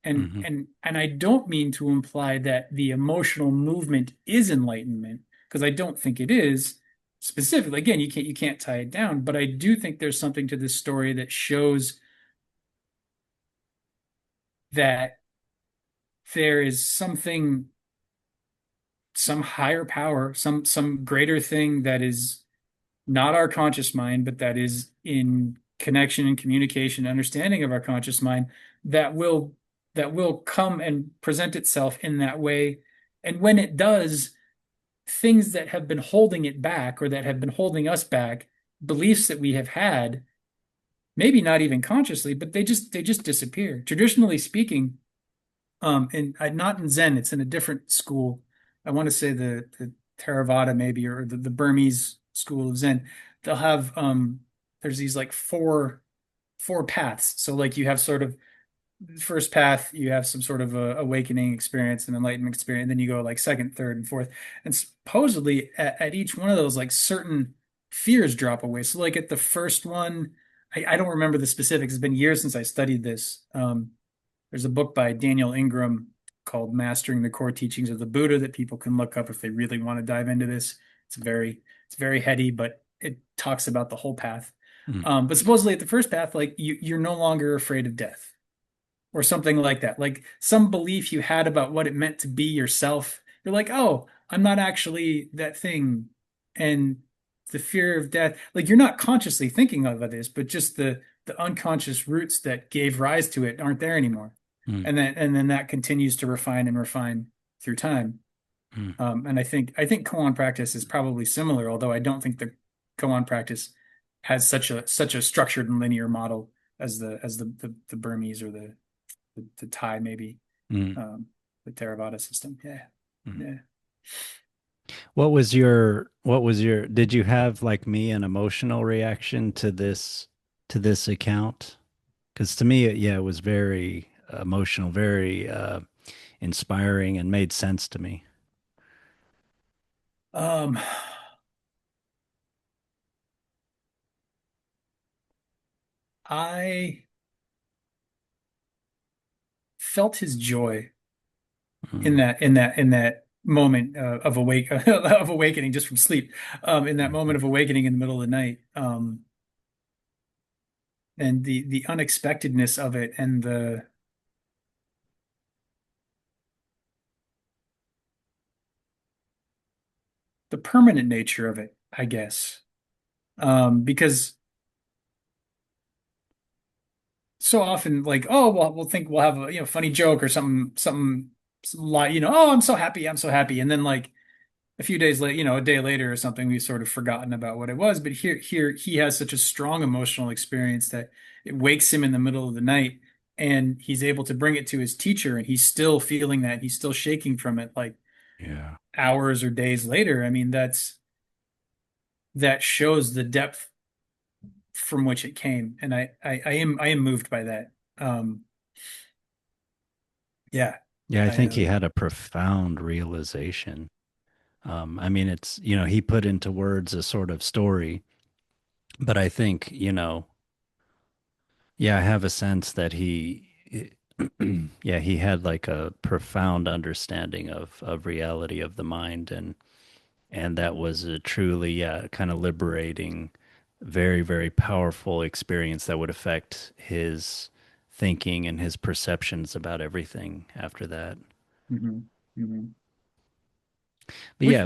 Hmm. And I don't mean to imply that the emotional movement is enlightenment, because I don't think it is specifically. Again, you can't tie it down, but I do think there's something to this story that shows that there is something, some higher power, some greater thing that is not our conscious mind, but that is in connection and communication, understanding of our conscious mind, that will that will come and present itself in that way. And when it does, things that have been holding it back or that have been holding us back, beliefs that we have had, maybe not even consciously, but they just disappear. Traditionally speaking, and not in Zen, it's in a different school. I want to say the Theravada maybe, or the Burmese school of Zen. They'll have there's these like four paths. So like you have sort of first path, you have some sort of a awakening experience and enlightenment experience, and then you go like second, third, and fourth. And supposedly at each one of those, like certain fears drop away. So like at the first one, I don't remember the specifics. It's been years since I studied this. There's a book by Daniel Ingram called Mastering the Core Teachings of the Buddha that people can look up if they really want to dive into this. It's very heady, but it talks about the whole path. But supposedly at the first path, like you're no longer afraid of death or something like that. Like some belief you had about what it meant to be yourself. You're like, oh, I'm not actually that thing. And the fear of death, like you're not consciously thinking of this, but just the unconscious roots that gave rise to it aren't there anymore. Hmm. And then that continues to refine and refine through time. Hmm. And I think koan practice is probably similar, although I don't think the koan practice has such a structured and linear model as the Burmese or the Thai maybe, Hmm. um, the Theravada system. Yeah, Hmm. yeah. What was your did you have like me an emotional reaction to this account? Because to me, yeah, it was very emotional, very inspiring, and made sense to me. Um, I felt his joy in Mm. that moment of awakening just from sleep. In that moment of awakening in the middle of the night. And the unexpectedness of it and the permanent nature of it, I guess. Because so often like, oh, well, we'll think we'll have a funny joke or some lie, oh, I'm so happy. And then like a few days later, a day later or something, we've sort of forgotten about what it was. But here he has such a strong emotional experience that it wakes him in the middle of the night, and he's able to bring it to his teacher, and he's still feeling that, he's still shaking from it like Yeah. hours or days later. I mean, that shows the depth from which it came. And I am moved by that. Um, yeah, Yeah, I I think he had a profound realization. I mean, it's, he put into words a sort of story, but I think, yeah, I have a sense that yeah, he had like a profound understanding of reality of the mind, and that was a truly, yeah, kind of liberating, very, very powerful experience that would affect his thinking and his perceptions about everything after that. hmm hmm But yeah,